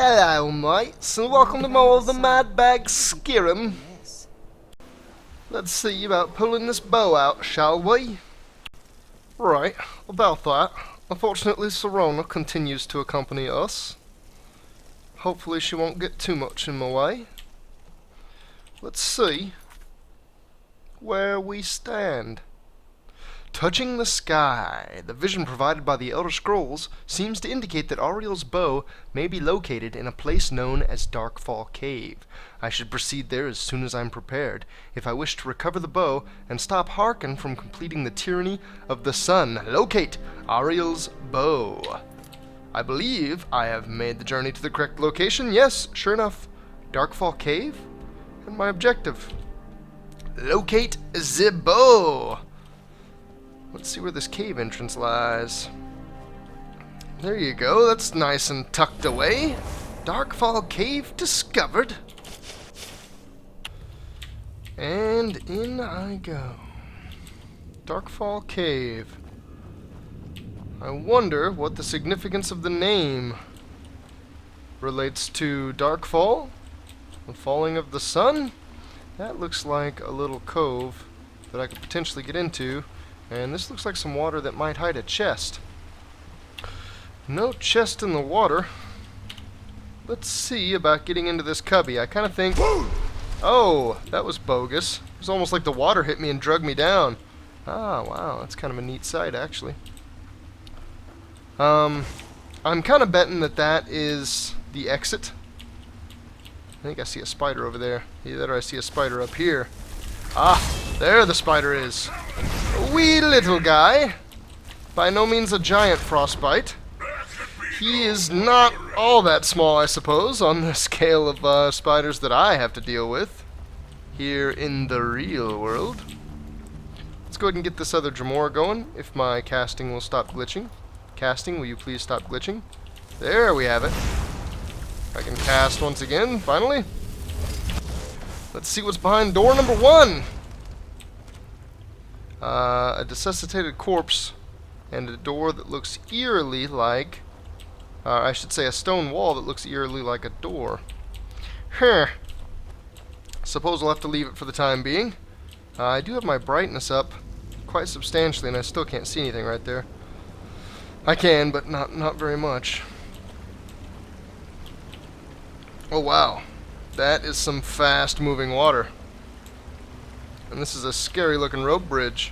Hello, mates, and welcome to more of the Mad Bag Skyrim. Let's see about pulling this bow out, shall we? Right, about that. Unfortunately, Serona continues to accompany us. Hopefully she won't get too much in my way. Let's see where we stand. Touching the sky. The vision provided by the Elder Scrolls seems to indicate that Arei-El's bow may be located in a place known as Darkfall Cave. I should proceed there as soon as I'm prepared, if I wish to recover the bow and stop Harkin from completing the tyranny of the sun. Locate Arei-El's bow. I believe I have made the journey to the correct location. Yes, sure enough. Darkfall Cave? And my objective. Locate the bow. Let's see where this cave entrance lies. There you go, that's nice and tucked away. Darkfall Cave discovered. And in I go. Darkfall Cave. I wonder what the significance of the name relates to. Darkfall? The falling of the sun? That looks like a little cove that I could potentially get into. And this looks like some water that might hide a chest. No chest in the water. Let's see about getting into this cubby. I kind of think... Oh, that was bogus. It was almost like the water hit me and drug me down. Ah, wow. That's kind of a neat sight, actually. I'm kind of betting that that is the exit. I think I see a spider over there. Either I see a spider up here. Ah, there the spider is. A wee little guy. By no means a giant frostbite. He is not all that small, I suppose, on the scale of spiders that I have to deal with here in the real world. Let's go ahead and get this other Dremora going, if my casting will stop glitching. Casting, will you please stop glitching? There we have it. I can cast once again, finally. Let's see what's behind door number 1. A resuscitated corpse and a door that looks eerily like, I should say a stone wall that looks eerily like a door. Suppose I'll have to leave it for the time being. I do have my brightness up quite substantially and I still can't see anything right there. I can, but not very much. Oh wow, that is some fast moving water. And this is a scary looking rope bridge.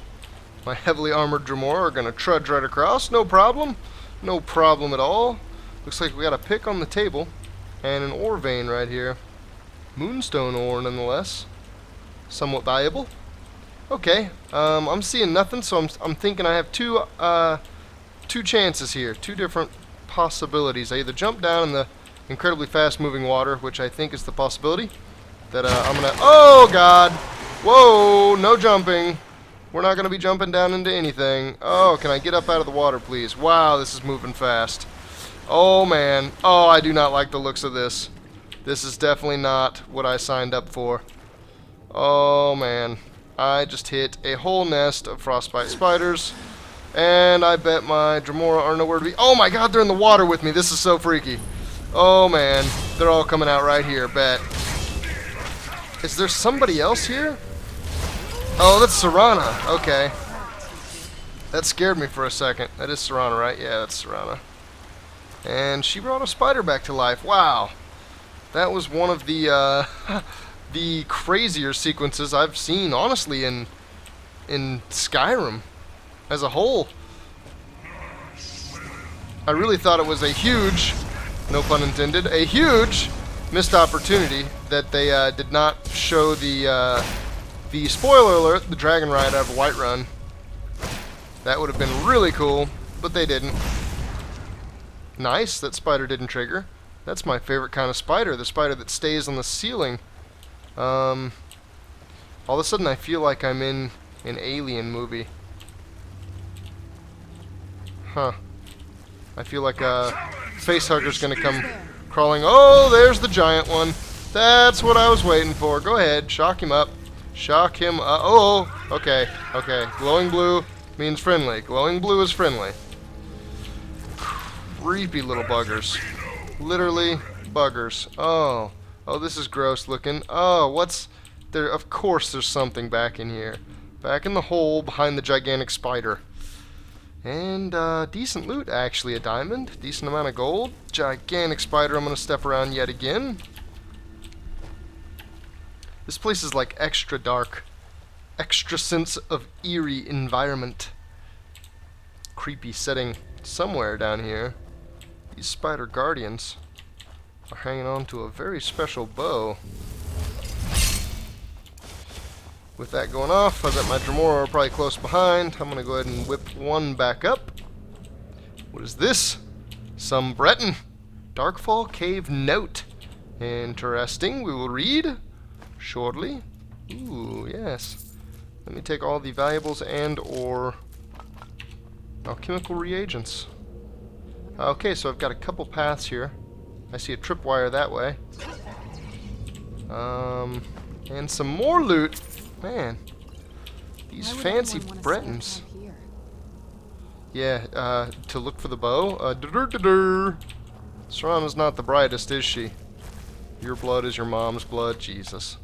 My heavily armored Dremora are going to trudge right across. No problem. No problem at all. Looks like we got a pick on the table. And an ore vein right here. Moonstone ore nonetheless. Somewhat valuable. Okay. I'm seeing nothing, so I'm thinking I have two chances here. Two different possibilities. I either jump down in the incredibly fast moving water, which I think is the possibility. That I'm going to... Oh God! Whoa, no jumping. We're not going to be jumping down into anything. Oh, can I get up out of the water, please? Wow, this is moving fast. Oh, man. Oh, I do not like the looks of this. This is definitely not what I signed up for. Oh, man. I just hit a whole nest of frostbite spiders. And I bet my Dremora are nowhere to be. Oh, my God, they're in the water with me. This is so freaky. Oh, man. They're all coming out right here, bet. Is there somebody else here? Oh, that's Serona. Okay. That scared me for a second. That is Serona, right? Yeah, that's Serona. And she brought a spider back to life. Wow. That was one of the the crazier sequences I've seen, honestly, in Skyrim as a whole. I really thought it was a huge, no pun intended, a huge missed opportunity that they did not show the spoiler alert, the dragon ride out of Whiterun. That would have been really cool, but they didn't. Nice, that spider didn't trigger. That's my favorite kind of spider, the spider that stays on the ceiling. All of a sudden I feel like I'm in an Alien movie. Huh. I feel like a facehugger's gonna come crawling. Oh, there's the giant one. That's what I was waiting for. Go ahead, shock him up. Shock him up. Oh, okay, okay. Glowing blue means friendly. Glowing blue is friendly. Creepy little buggers. Literally buggers. Oh. Oh, this is gross looking. Oh, what's there? Of course there's something back in here. Back in the hole behind the gigantic spider. And decent loot, actually. A diamond. Decent amount of gold. Gigantic spider I'm going to step around yet again. This place is like extra dark. Extra sense of eerie environment. Creepy setting somewhere down here. These spider guardians are hanging on to a very special bow. With that going off, I bet my Dremora are probably close behind. I'm going to go ahead and whip one back up. What is this? Some Breton. Darkfall Cave Note. Interesting. We will read shortly. Ooh, yes. Let me take all the valuables and or alchemical reagents. Okay, so I've got a couple paths here. I see a tripwire that way. And some more loot. Man, these fancy Bretons. Yeah, to look for the bow. Serana's not the brightest, is she? Your blood is your mom's blood. Jesus.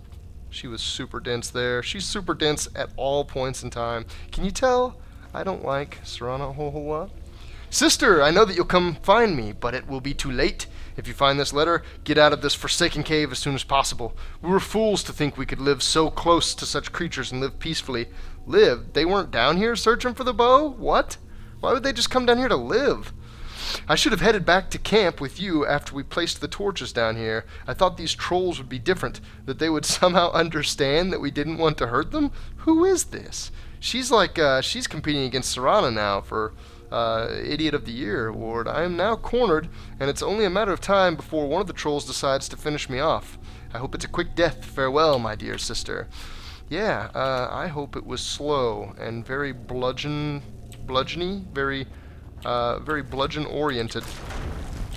She was super dense there. She's super dense at all points in time. Can you tell I don't like Serana a whole lot? Sister, I know that you'll come find me, but it will be too late. If you find this letter, get out of this forsaken cave as soon as possible. We were fools to think we could live so close to such creatures and live peacefully. Live? They weren't down here searching for the bow? What? Why would they just come down here to live? I should have headed back to camp with you after we placed the torches down here. I thought these trolls would be different, that they would somehow understand that we didn't want to hurt them. Who is this? She's like, she's competing against Serana now for Idiot of the Year award. I am now cornered, and it's only a matter of time before one of the trolls decides to finish me off. I hope it's a quick death. Farewell, my dear sister. Yeah, I hope it was slow and very bludgeony, very bludgeon-oriented.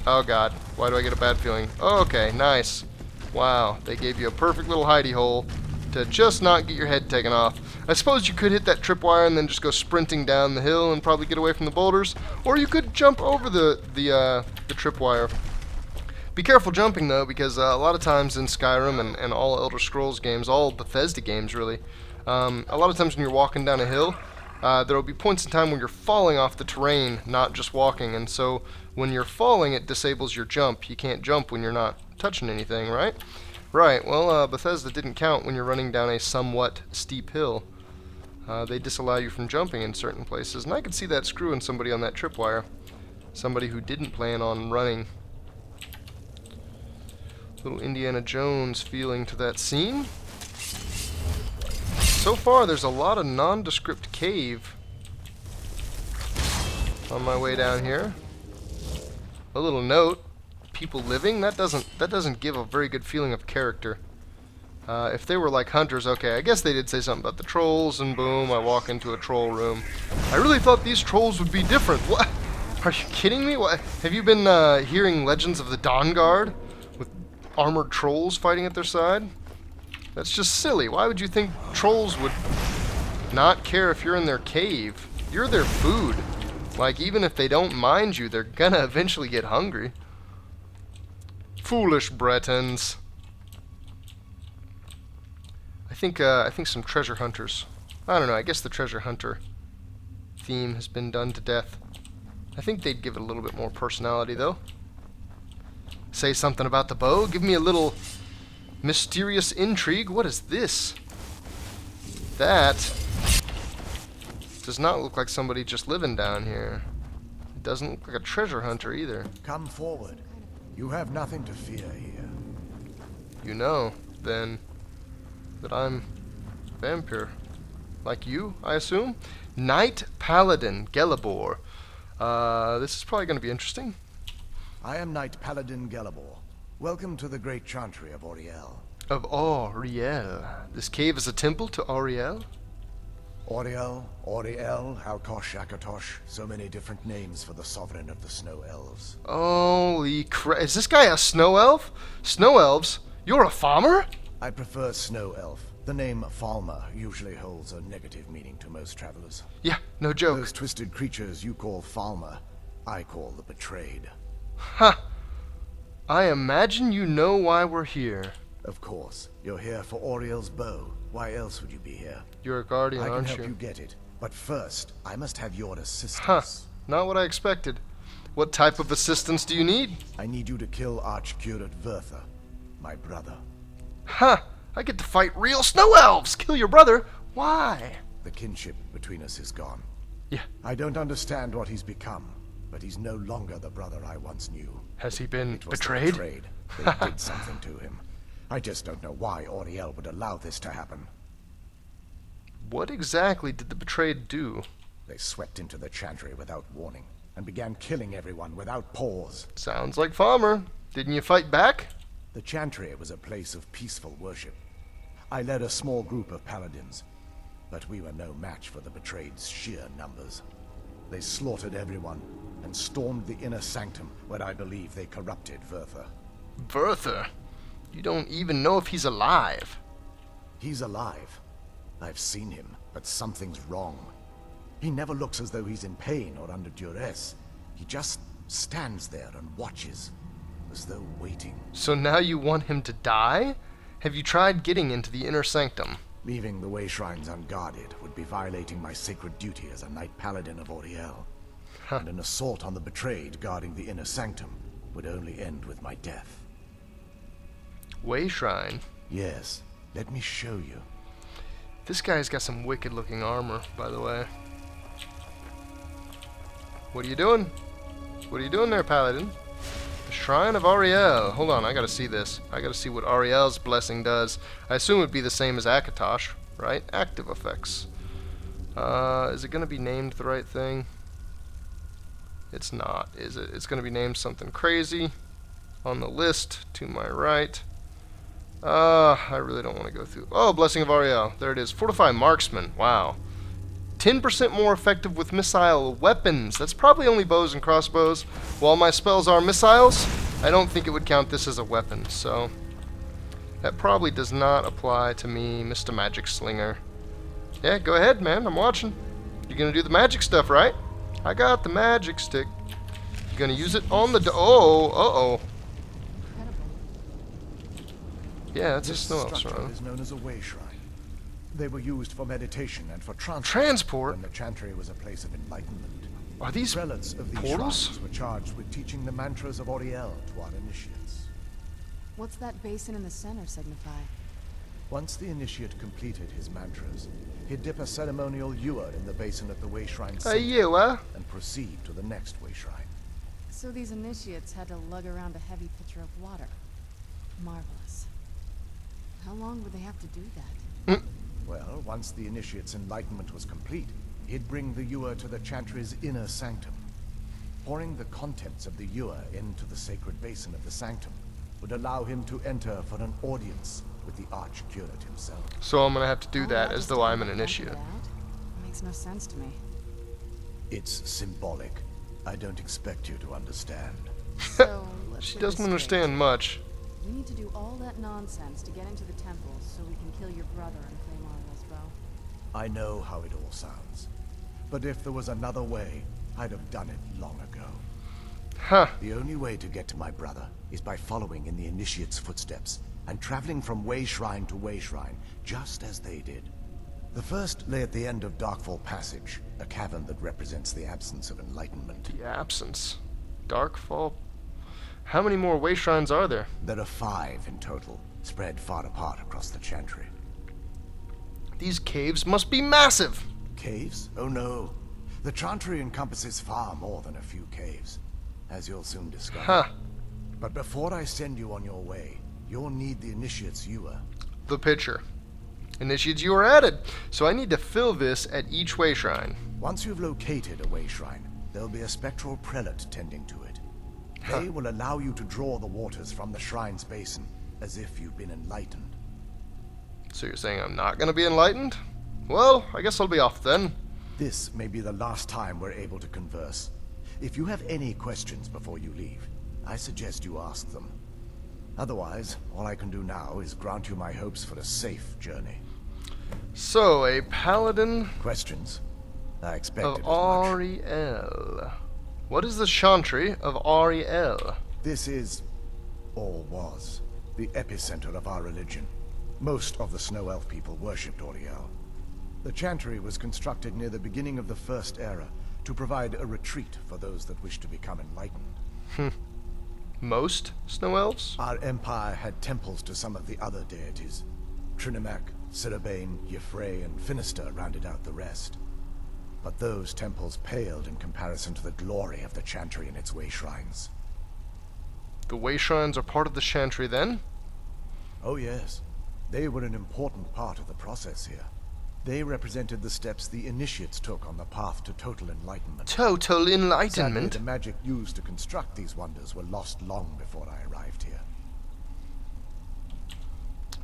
Oh god, why do I get a bad feeling? Oh, okay, nice. Wow, they gave you a perfect little hidey hole to just not get your head taken off. I suppose you could hit that tripwire and then just go sprinting down the hill and probably get away from the boulders, or you could jump over the tripwire. Be careful jumping though, because a lot of times in Skyrim and all Elder Scrolls games, all Bethesda games really, a lot of times when you're walking down a hill, there will be points in time when you're falling off the terrain, not just walking, and so when you're falling it disables your jump. You can't jump when you're not touching anything, right? Right, well, Bethesda didn't count when you're running down a somewhat steep hill. They disallow you from jumping in certain places, and I could see that screwing somebody on that tripwire. Somebody who didn't plan on running. Little Indiana Jones feeling to that scene. So far, there's a lot of nondescript cave on my way down here. A little note: people living. That doesn't give a very good feeling of character. If they were like hunters, okay, I guess they did say something about the trolls, and boom, I walk into a troll room. I really thought these trolls would be different. What? Are you kidding me? What? Have you been hearing legends of the Dawnguard with armored trolls fighting at their side? That's just silly. Why would you think trolls would not care if you're in their cave? You're their food. Like, even if they don't mind you, they're gonna eventually get hungry. Foolish Bretons. I think some treasure hunters. I don't know, I guess the treasure hunter theme has been done to death. I think they'd give it a little bit more personality, though. Say something about the bow. Give me a little mysterious intrigue. What is this? That does not look like somebody just living down here. It doesn't look like a treasure hunter either. Come forward. You have nothing to fear here. You know, then, that I'm a vampire. Like you, I assume? Knight-paladin Gelibor. This is probably going to be interesting. I am Knight-paladin Gelibor. Welcome to the great chantry of Arei-El. Of Arei-El. This cave is a temple to Arei-El? Arei-El, Arei-El, Alkosh, Akatosh. So many different names for the sovereign of the snow elves. Holy crap. Is this guy a snow elf? Snow elves? You're a farmer? I prefer snow elf. The name Falmer usually holds a negative meaning to most travelers. Yeah, no joke. Those twisted creatures you call Falmer, I call the betrayed. Ha! I imagine you know why we're here. Of course. You're here for Arei-El's bow. Why else would you be here? You're a guardian, I can aren't help you? you get it. But first, I must have your assistance. Huh. Not what I expected. What type of assistance do you need? I need you to kill Archcurate Vertha, my brother. Huh. I get to fight real snow elves! Kill your brother? Why? The kinship between us is gone. Yeah. I don't understand what he's become, but he's no longer the brother I once knew. Has he been It was betrayed? Betrayed. They did something to him. I just don't know why Arei-El would allow this to happen. What exactly did the betrayed do? They swept into the chantry without warning, and began killing everyone without pause. Sounds like Farmer. Didn't you fight back? The chantry was a place of peaceful worship. I led a small group of paladins, but we were no match for the betrayed's sheer numbers. They slaughtered everyone, and stormed the inner sanctum, where I believe they corrupted Vertha. Vertha? You don't even know if he's alive. He's alive. I've seen him, but something's wrong. He never looks as though he's in pain or under duress. He just stands there and watches, as though waiting. So now you want him to die? Have you tried getting into the inner sanctum? Leaving the wayshrines unguarded would be violating my sacred duty as a knight-paladin of Arei-El. And an assault on the betrayed guarding the inner sanctum would only end with my death. Wayshrine? Yes, let me show you. This guy's got some wicked looking armor, by the way. What are you doing? What are you doing there, Paladin? The Shrine of Arei-El. Hold on, I gotta see this. I gotta see what Arei-El's blessing does. I assume it'd be the same as Akatosh, right? Active effects. Is it gonna be named the right thing? It's not, is it? It's gonna be named something crazy. On the list, to my right. I really don't want to go through. Oh, Blessing of Arei-El. There it is. Fortify Marksman. Wow. 10% more effective with missile weapons. That's probably only bows and crossbows. While my spells are missiles, I don't think it would count this as a weapon. So, that probably does not apply to me, Mr. Magic Slinger. Yeah, go ahead, man. I'm watching. You're going to do the magic stuff, right? I got the magic stick. You're going to use it on the... Oh, uh-oh. Yeah, that's a snow elf structure shrine. is known as a wayshrine. They were used for meditation and for Transport? when the chantry was a place of enlightenment. Are these Prelates of these portals? shrines were charged with teaching the mantras of Arei-El to our initiates. What's that basin in the center signify? Once the initiate completed his mantras, he'd dip a ceremonial Ewer in the basin at the wayshrine center Ewer? and proceed to the next wayshrine. So these initiates had to lug around a heavy pitcher of water. Marvelous. How long would they have to do that? Well, once the initiate's enlightenment was complete, he'd bring the Ewer to the chantry's inner sanctum. Pouring the contents of the Ewer into the sacred basin of the sanctum would allow him to enter for an audience with the Archcurate himself. So I'm gonna have to do Oh, that I as just though I'm didn't an know initiate. that. Makes no sense to me. It's symbolic. I don't expect you to understand. So, let's She get doesn't this understand straight. much. We need to do all that nonsense to get into the temple so we can kill your brother and claim Arei-El's bow. I know how it all sounds. But if there was another way, I'd have done it long ago. Huh. The only way to get to my brother is by following in the initiate's footsteps and traveling from wayshrine to wayshrine, just as they did. The first lay at the end of Darkfall Passage, a cavern that represents the absence of enlightenment. The absence. Darkfall. How many more wayshrines are there? There are 5 in total, spread far apart across the chantry. These caves must be massive. Caves? Oh no. The chantry encompasses far more than a few caves, as you'll soon discover. Huh. But before I send you on your way, you'll need the initiate's Ewer. The pitcher. Initiates you are added. So I need to fill this at each wayshrine. Once you've located a wayshrine, there'll be a spectral prelate tending to it. They will allow you to draw the waters from the shrine's basin, as if you've been enlightened. So you're saying I'm not gonna be enlightened? Well, I guess I'll be off then. This may be the last time we're able to converse. If you have any questions before you leave, I suggest you ask them. Otherwise, all I can do now is grant you my hopes for a safe journey. So, a paladin Questions? I of expected as much. Arei-El. What is the chantry of Arei-El? This is or was, the epicenter of our religion. Most of the Snow Elf people worshipped Arei-El. The chantry was constructed near the beginning of the First Era to provide a retreat for those that wished to become enlightened. Most snow elves? Our empire had temples to some of the other deities. Trinimac, Sirabane, Y'ffre, and Finister rounded out the rest. But those temples paled in comparison to the glory of the chantry and its wayshrines. The wayshrines are part of the chantry then? Oh yes. They were an important part of the process here. They represented the steps the initiates took on the path to total enlightenment. Total Sadly, enlightenment? the magic used to construct these wonders were lost long before I arrived here.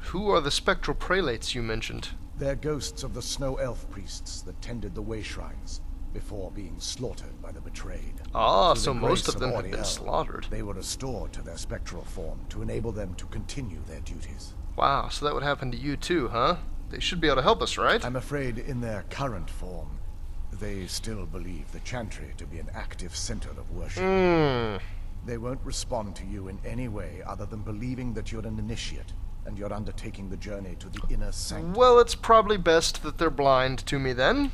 Who are the spectral prelates you mentioned? They're ghosts of the Snow Elf priests that tended the wayshrines before being slaughtered by the betrayed. Ah, Through so the most grace of them have been Arei-El, slaughtered. They were restored to their spectral form to enable them to continue their duties. Wow, so that would happen to you too, huh? They should be able to help us, right? I'm afraid in their current form, they still believe the chantry to be an active center of worship. They won't respond to you in any way other than believing that you're an initiate and you're undertaking the journey to the inner sanctum. Well, it's probably best that they're blind to me then.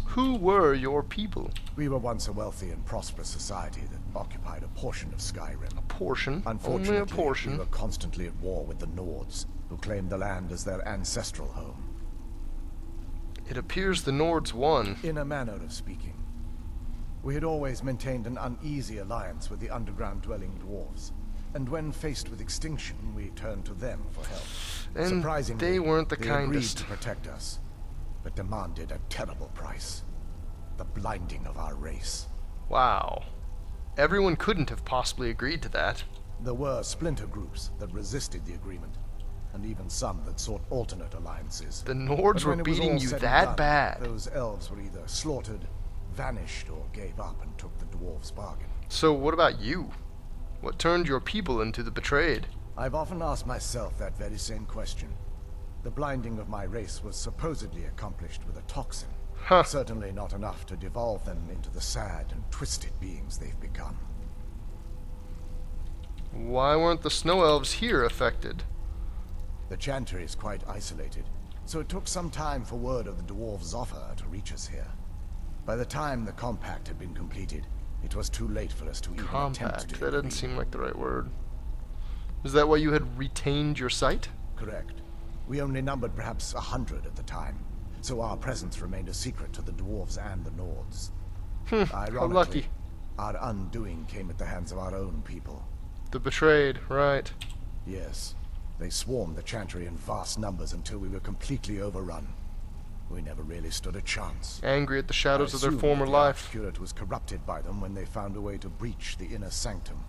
Who were your people? We were once a wealthy and prosperous society that occupied a portion of Skyrim. A portion? Unfortunately, Only a portion? we were constantly at war with the Nords, who claimed the land as their ancestral home. It appears the Nords won. In a manner of speaking. We had always maintained an uneasy alliance with the underground-dwelling dwarves, and when faced with extinction, we turned to them for help. And Surprisingly, they weren't the they kindest. agreed to protect us, but demanded a terrible price. The blinding of our race. Wow. Everyone couldn't have possibly agreed to that. There were splinter groups that resisted the agreement, and even some that sought alternate alliances. The Nords But were when it was beating all you said and that done, bad. Those elves were either slaughtered, vanished, or gave up and took the dwarves' bargain. So what about you? What turned your people into the betrayed? I've often asked myself that very same question. The blinding of my race was supposedly accomplished with a toxin. Huh. Certainly not enough to devolve them into the sad and twisted beings they've become. Why weren't the snow elves here affected? The chantry is quite isolated, so it took some time for word of the dwarves' offer to reach us here. By the time the compact had been completed, it was too late for us to even attempt Compact. to That doesn't agree. seem like the right word. Is that why you had retained your sight? Correct. We only numbered perhaps 100 at the time, so our presence remained a secret to the dwarves and the Nords. How Ironically, lucky. our undoing came at the hands of our own people. The betrayed, right. Yes, they swarmed the chantry in vast numbers until we were completely overrun. We never really stood a chance. Angry at the shadows I of their assumed former that the life. Archcurate was corrupted by them when they found a way to breach the inner sanctum.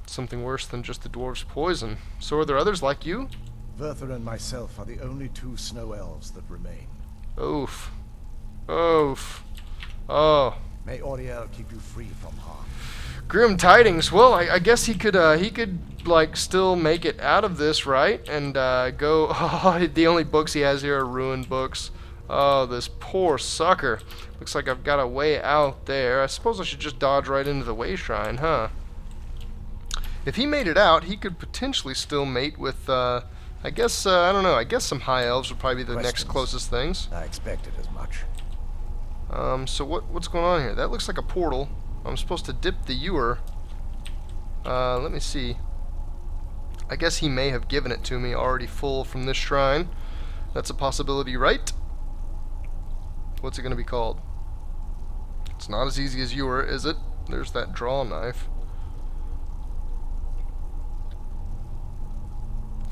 Something worse than just the dwarves' poison. So are there others like you? Verther and myself are the only two snow elves that remain. Oof. Oof. Oh. May Arei-El keep you free from harm. Grim tidings. Well, I guess he could like still make it out of this, right? And go. Oh, the only books he has here are ruined books. Oh, this poor sucker. Looks like I've got a way out there. I suppose I should just dodge right into the wayshrine, huh? If he made it out, he could potentially still mate with. I guess I don't know. I guess some high elves would probably be the next Questions? closest things. I expected as much. So what's going on here? That looks like a portal. I'm supposed to dip the Ewer. Let me see. I guess he may have given it to me already full from this shrine. That's a possibility, right? What's it going to be called? It's not as easy as Ewer, is it? There's that draw knife.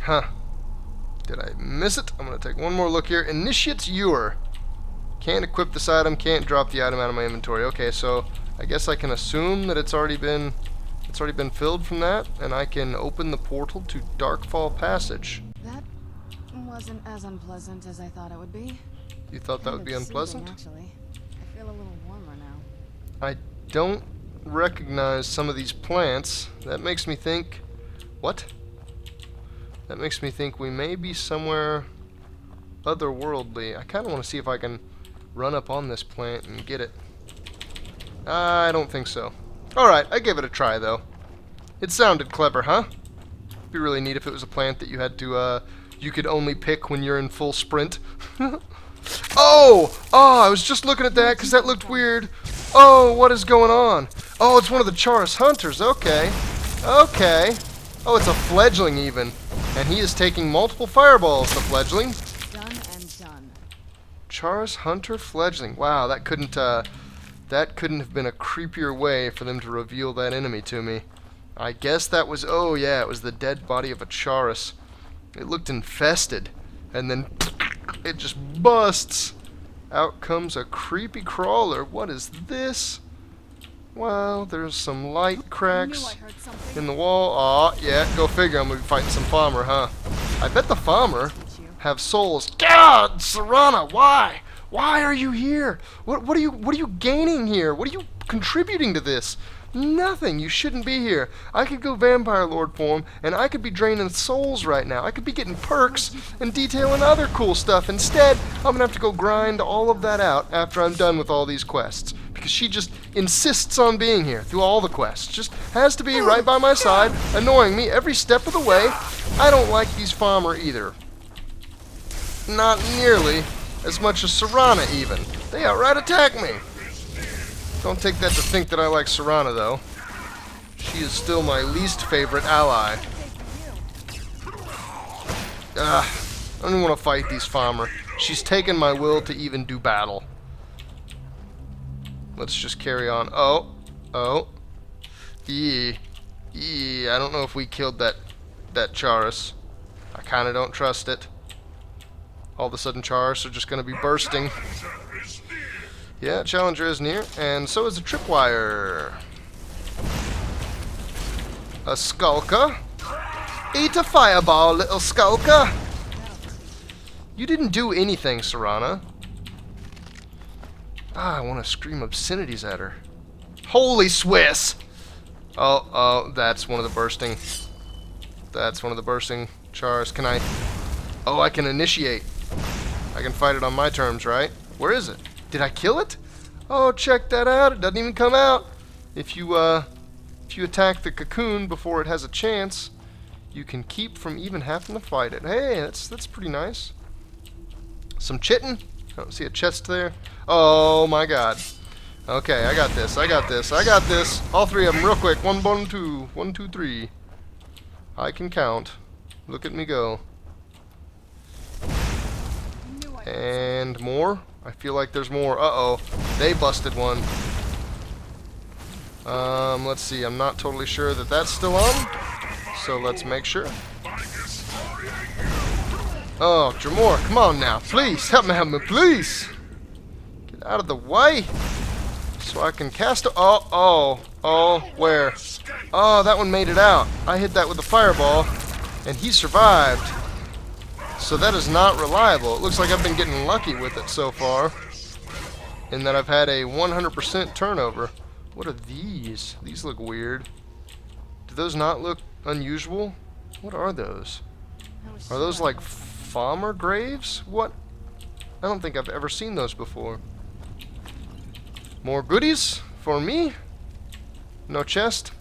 Huh. Did I miss it? I'm going to take one more look here. Initiate's Ewer. Can't equip this item, can't drop the item out of my inventory. Okay, so I guess I can assume that it's already been filled from that, and I can open the portal to Darkfall Passage. That wasn't as unpleasant as I thought it would be. You thought that Kind would be of unpleasant? soothing, actually. I feel a little warmer now. I don't recognize some of these plants. That makes me think... What? That makes me think we may be somewhere otherworldly. I kind of want to see if I can run up on this plant and get it. I don't think so. Alright, I gave it a try, though. It sounded clever, huh? Be really neat if it was a plant that you had to, you could only pick when you're in full sprint. Oh! Oh, I was just looking at that because that looked weird. Oh, what is going on? Oh, it's one of the Chaurus hunters. Okay. Okay. Oh, it's a fledgling even. And he is taking multiple fireballs, the fledgling. Done and done. Chaurus hunter fledgling. Wow, that couldn't have been a creepier way for them to reveal that enemy to me. I guess that was, oh yeah, it was the dead body of a Chaurus. It looked infested. And then it just busts. Out comes a creepy crawler. What is this? Well, there's some light cracks in the wall. Aw, yeah, go figure. I'm gonna be fighting some farmer, huh? I bet the farmer have souls. God, Serana, why? Why are you here? What are you gaining here? What are you contributing to this? Nothing. You shouldn't be here. I could go Vampire Lord form, and I could be draining souls right now. I could be getting perks and detailing other cool stuff. Instead, I'm gonna have to go grind all of that out after I'm done with all these quests. Because she just insists on being here through all the quests. Just has to be right by my side, annoying me every step of the way. I don't like these farmer either. Not nearly as much as Serana even. They outright attack me. Don't take that to think that I like Serana, though. She is still my least favorite ally. I don't even want to fight these farmer. She's taken my will to even do battle. Let's just carry on. Oh. I don't know if we killed that Chaurus. I kind of don't trust it. All of a sudden, Chaurus are just going to be bursting. Yeah, Challenger is near, and so is the Tripwire. A Skulka. Eat a fireball, little Skulka. You didn't do anything, Serana. I want to scream obscenities at her. Holy Swiss! Oh, that's one of the bursting. That's one of the bursting Chars. Can I... Oh, I can initiate. I can fight it on my terms, right? Where is it? Did I kill it? Oh, check that out. It doesn't even come out. If you attack the cocoon before it has a chance, you can keep from even having to fight it. Hey, that's pretty nice. Some chitin. I don't see a chest there. Oh my god. Okay, I got this. I got this. All three of them real quick. 1, 1, 2. 1, 2, 3. I can count. Look at me go. And more. I feel like there's more. Uh-oh. They busted one. Let's see. I'm not totally sure that that's still on. So let's make sure. Oh, Dremor, come on now. Please, help me, please. Get out of the way. So I can cast a... Oh, where? Oh, that one made it out. I hit that with a fireball, and he survived. So that is not reliable. It looks like I've been getting lucky with it so far, in that I've had a 100% turnover. What are these? These look weird. Do those not look unusual? What are those? Are those like farmer graves? What? I don't think I've ever seen those before. More goodies for me? No chest?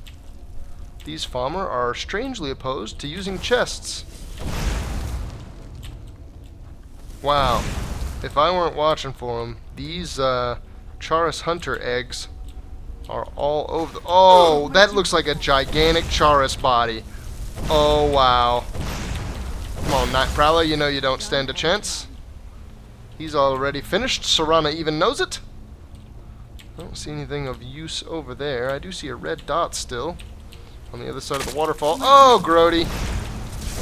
These farmer are strangely opposed to using chests. Wow. If I weren't watching for them, these Chaurus hunter eggs are all over the... Oh, that looks like a gigantic Chaurus body. Oh, wow. Come on, Night Prowler, you know you don't stand a chance. He's already finished. Serana even knows it. I don't see anything of use over there. I do see a red dot still on the other side of the waterfall. Oh, Grody.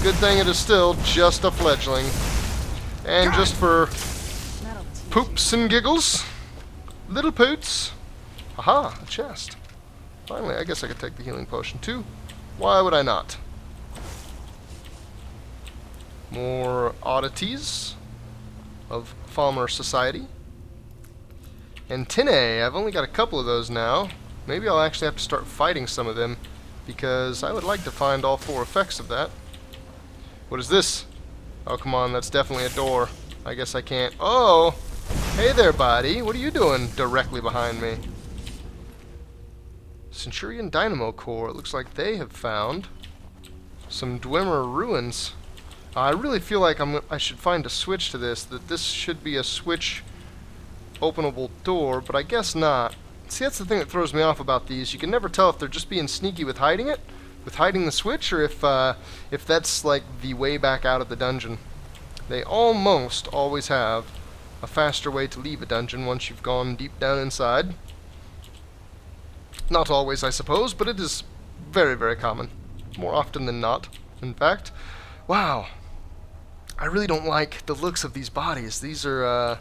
Good thing it is still just a fledgling. And just for poops and giggles, little poots. Aha, a chest. Finally, I guess I could take the healing potion too. Why would I not? More oddities of Falmer society. Antennae, I've only got a couple of those now. Maybe I'll actually have to start fighting some of them, because I would like to find all 4 effects of that. What is this? Oh, come on, that's definitely a door. I guess I can't... Oh! Hey there, buddy. What are you doing directly behind me? Centurion Dynamo Core. It looks like they have found Some Dwemer ruins. I really feel like I should find a switch to this, that this should be a switch openable door, but I guess not. See, that's the thing that throws me off about these. You can never tell if they're just being sneaky with hiding it, with hiding the switch, or if that's like the way back out of the dungeon. They almost always have a faster way to leave a dungeon once you've gone deep down inside. Not always, I suppose, but it is very, very common. More often than not, in fact. Wow. I really don't like the looks of these bodies. These are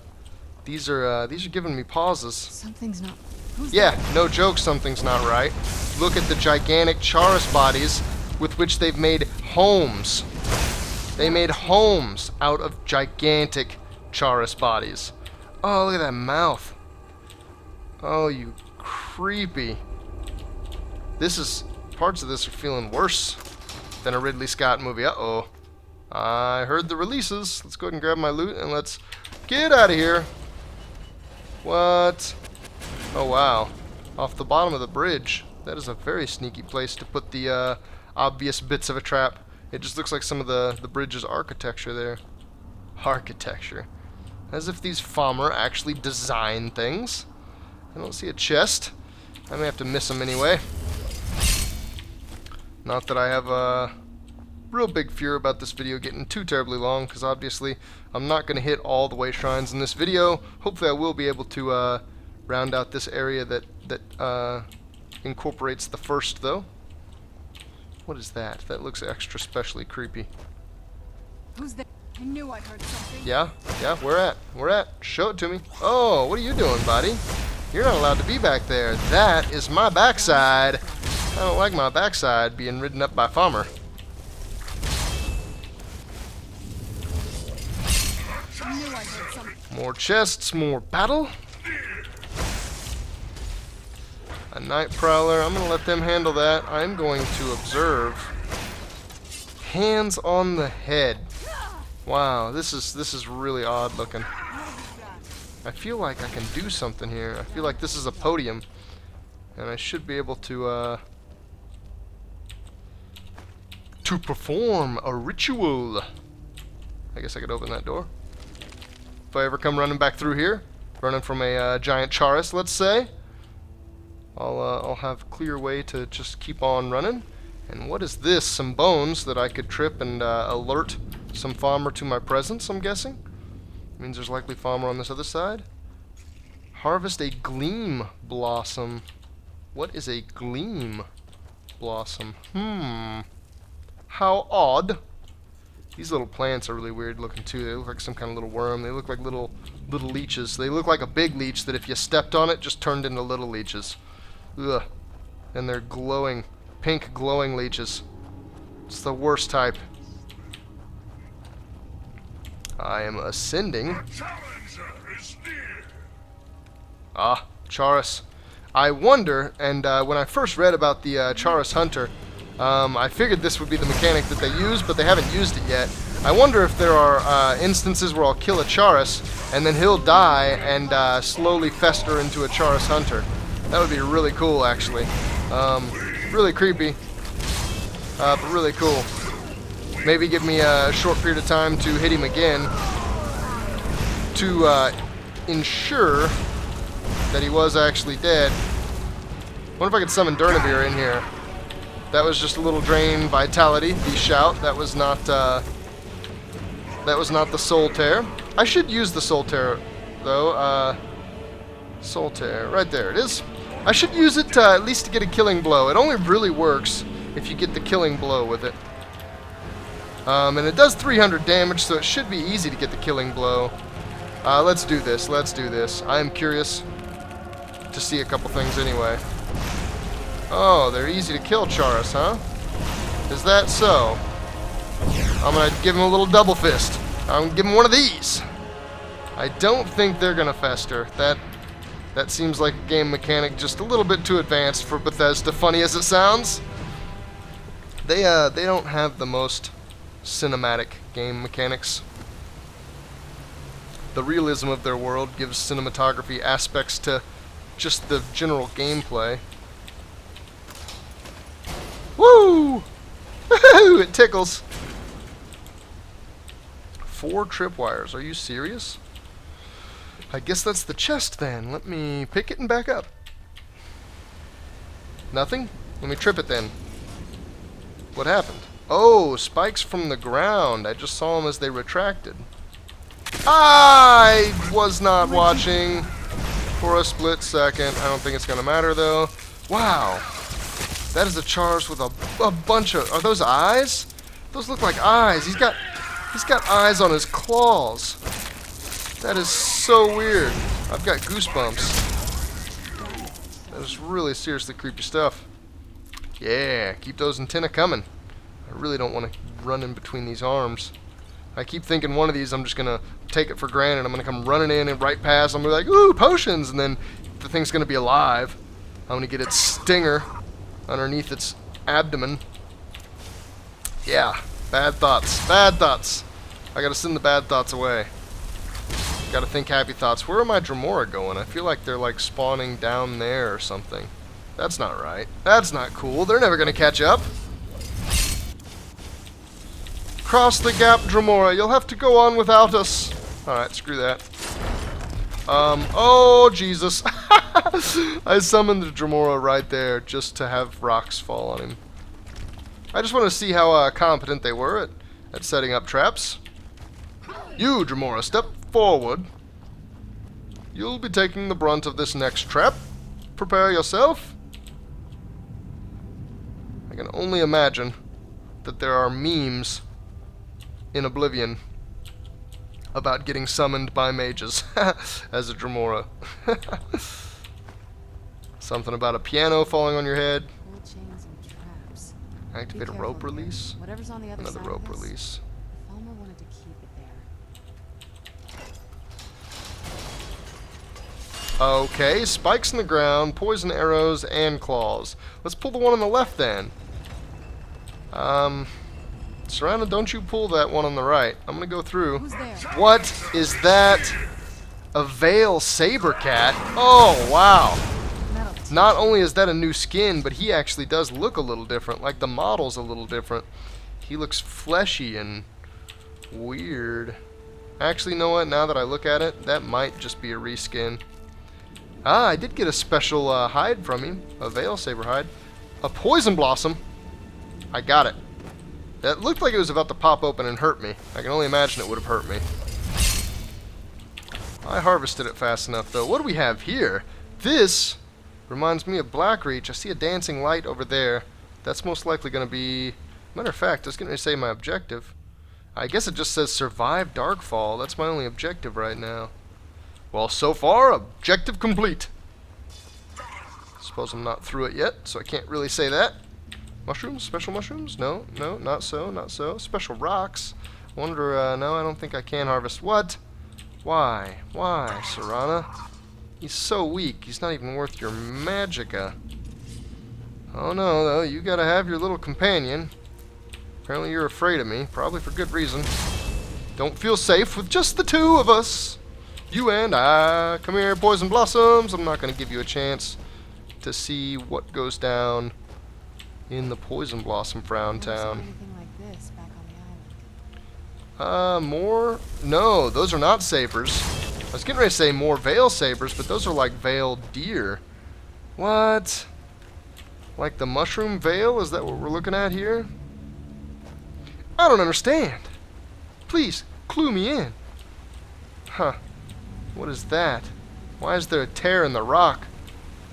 giving me pauses. Something's not... Who's Yeah, there? no joke, something's not right. Look at the gigantic Chaurus bodies with which they've made homes. They made homes out of gigantic Chaurus bodies. Oh, look at that mouth. Oh, you creepy. Parts of this are feeling worse than a Ridley Scott movie. Uh-oh. I heard the releases. Let's go ahead and grab my loot and let's get out of here. What? Oh, wow. Off the bottom of the bridge. That is a very sneaky place to put the obvious bits of a trap. It just looks like some of the bridge's architecture there. Architecture. As if these Falmer actually design things. I don't see a chest. I may have to miss them anyway. Not that I have a real big fear about this video getting too terribly long, because obviously I'm not going to hit all the wayshrines in this video. Hopefully I will be able to round out this area that incorporates the first, though. What is that? That looks extra specially creepy. Who's there? I knew I heard something. Yeah, where at? Where at? Show it to me. Oh, what are you doing, buddy? You're not allowed to be back there. That is my backside. I don't like my backside being ridden up by Falmer. I knew I heard something. More chests, more battle. A night prowler. I'm going to let them handle that. I'm going to observe. Hands on the head. Wow, this is really odd looking. I feel like I can do something here. I feel like this is a podium, and I should be able to perform a ritual. I guess I could open that door. If I ever come running back through here, running from a giant Chaurus, let's say, I'll have a clear way to just keep on running. And what is this? Some bones that I could trip and alert some Falmer to my presence, I'm guessing. Means there's likely Falmer on this other side. Harvest a gleam blossom. What is a gleam blossom? How odd. These little plants are really weird looking too. They look like some kind of little worm. They look like little leeches. They look like a big leech that if you stepped on it just turned into little leeches. Ugh. And they're glowing, pink glowing leeches. It's the worst type. I am ascending. Ah, Chaurus. I wonder, and when I first read about the Chaurus Hunter, I figured this would be the mechanic that they use, but they haven't used it yet. I wonder if there are instances where I'll kill a Chaurus, and then he'll die and slowly fester into a Chaurus Hunter. That would be really cool, actually. Really creepy, but really cool. Maybe give me a short period of time to hit him again to ensure that he was actually dead. Wonder if I could summon Durnavir in here. That was just a little drain vitality. The shout. That was not the soul tear. I should use the soul tear though. Soul tear. Right there it is. I should use it at least to get a killing blow. It only really works if you get the killing blow with it. And it does 300 damage, so it should be easy to get the killing blow. Let's do this. Let's do this. I am curious to see a couple things anyway. Oh, they're easy to kill, Chaurus, huh? Is that so? I'm gonna give him a little double fist. I'm gonna give him one of these. I don't think they're gonna fester. That seems like a game mechanic just a little bit too advanced for Bethesda, funny as it sounds. They don't have the most cinematic game mechanics. The realism of their world gives cinematography aspects to just the general gameplay. Woo! It tickles. 4 tripwires. Are you serious? I guess that's the chest then. Let me pick it and back up. Nothing? Let me trip it then. What happened? Oh, spikes from the ground. I just saw them as they retracted. I was not watching for a split second. I don't think it's going to matter though. Wow. That is a charge with a bunch of... Are those eyes? Those look like eyes. He's got eyes on his claws. That is so weird. I've got goosebumps. That is really seriously creepy stuff. Yeah, keep those antennae coming. I really don't want to run in between these arms. I keep thinking one of these I'm just going to take it for granted. I'm going to come running in and right past. I'm going to be like, ooh, potions. And then the thing's going to be alive. I'm going to get its stinger underneath its abdomen. Yeah, bad thoughts. Bad thoughts. I got to send the bad thoughts away. Got to think happy thoughts. Where are my Dremora going? I feel like they're like spawning down there or something. That's not right. That's not cool. They're never going to catch up. Cross the gap, Dremora. You'll have to go on without us. Alright, screw that. Oh, Jesus. I summoned the Dremora right there just to have rocks fall on him. I just want to see how competent they were at setting up traps. You, Dremora, step forward. You'll be taking the brunt of this next trap. Prepare yourself. I can only imagine that there are memes in Oblivion about getting summoned by mages as a Dremora. Something about a piano falling on your head. Old chains and traps. Activate a rope release. Whatever's on the other Another side rope of this, release. Falmer wanted to keep it there. Okay, spikes in the ground, poison arrows, and claws. Let's pull the one on the left then. Serana, don't you pull that one on the right. I'm gonna go through. Who's there? What is that? A Veil Saber Cat? Oh, wow. Metal teeth. Not only is that a new skin, but he actually does look a little different. Like the model's a little different. He looks fleshy and weird. Actually, you know what? Now that I look at it, that might just be a reskin. Ah, I did get a special hide from him. A Veil Saber hide. A Poison Blossom. I got it. That looked like it was about to pop open and hurt me. I can only imagine it would have hurt me. I harvested it fast enough, though. What do we have here? This reminds me of Blackreach. I see a dancing light over there. That's most likely going to be... Matter of fact, I was going to say my objective. I guess it just says survive Darkfall. That's my only objective right now. Well, so far, objective complete. Suppose I'm not through it yet, so I can't really say that. Mushrooms? Special mushrooms? No, no, not so, not so. Special rocks. Wonder, no, I don't think I can harvest. What? Why? Why, Serana? He's so weak, he's not even worth your magicka. Oh no, though, you gotta have your little companion. Apparently you're afraid of me, probably for good reason. Don't feel safe with just the two of us. You and I. Come here, Poison Blossoms. I'm not gonna give you a chance to see what goes down in the Poison Blossom Frown Never saw Town. anything like this back on the island. More? No, those are not sabers. I was getting ready to say more Veil Sabers, but those are like Veil Deer. What? Like the Mushroom Veil? Is that what we're looking at here? I don't understand. Please, clue me in. Huh. What is that? Why is there a tear in the rock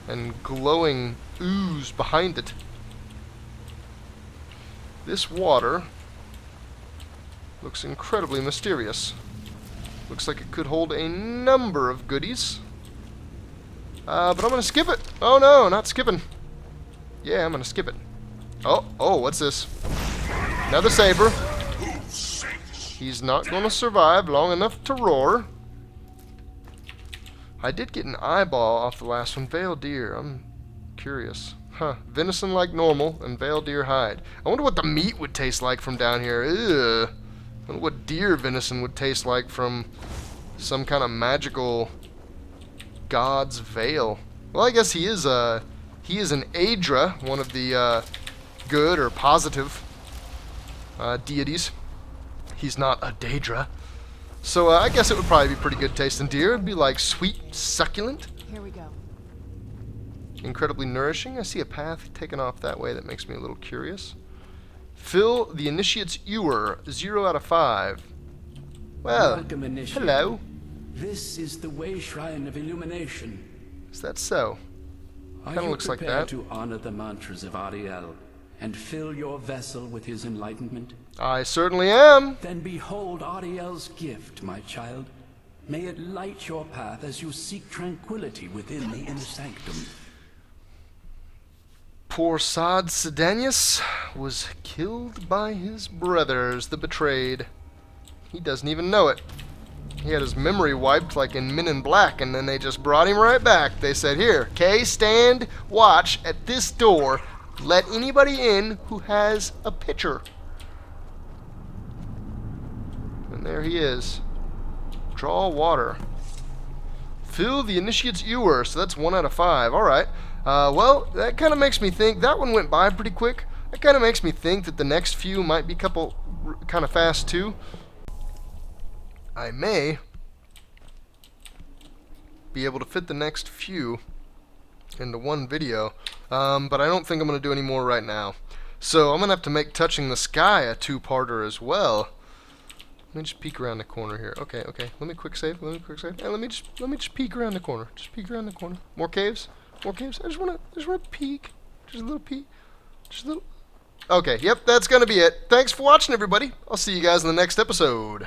and glowing ooze behind it? This water looks incredibly mysterious. Looks like it could hold a number of goodies. But I'm gonna skip it. Oh no, not skipping. Yeah, I'm gonna skip it. Oh, what's this? Another saber. He's not gonna survive long enough to roar. I did get an eyeball off the last one. Veil Deer. I'm curious. Huh. Venison like normal and Veil Deer hide. I wonder what the meat would taste like from down here. Ugh. I wonder what deer venison would taste like from some kind of magical god's veil. Well, I guess he is an Aedra, one of the good or positive deities. He's not a Daedra. So I guess it would probably be pretty good tasting deer. It'd be like sweet, succulent, Here we go. incredibly nourishing. I see a path taken off that way that makes me a little curious. Fill the initiate's Ewer, 0 out of 5. Well, Welcome, initiate. hello. This is the wayshrine of illumination. Is that so? Are Kinda you looks like prepared that. to honor the mantras of Arei-El and fill your vessel with his enlightenment? I certainly am. Then behold Arei-El's gift, my child. May it light your path as you seek tranquility within the inner sanctum. Poor Sod Sidanius was killed by his brothers, the betrayed. He doesn't even know it. He had his memory wiped like in Men in Black, and then they just brought him right back. They said, here, Kay, stand watch at this door. Let anybody in who has a pitcher. And there he is. Draw water. Fill the initiate's Ewer, so that's 1 out of 5. Alright. Well, that kind of makes me think, that one went by pretty quick. That kind of makes me think that the next few might be a couple kind of fast too. I may be able to fit the next few into one video, but I don't think I'm going to do any more right now. So I'm going to have to make Touching the Sky a 2-parter as well. Let me just peek around the corner here. Okay. Let me quick save. Hey, let me just peek around the corner. Just peek around the corner. More caves. I just wanna peek. Just a little peek. Just a little. Okay. Yep. That's gonna be it. Thanks for watching, everybody. I'll see you guys in the next episode.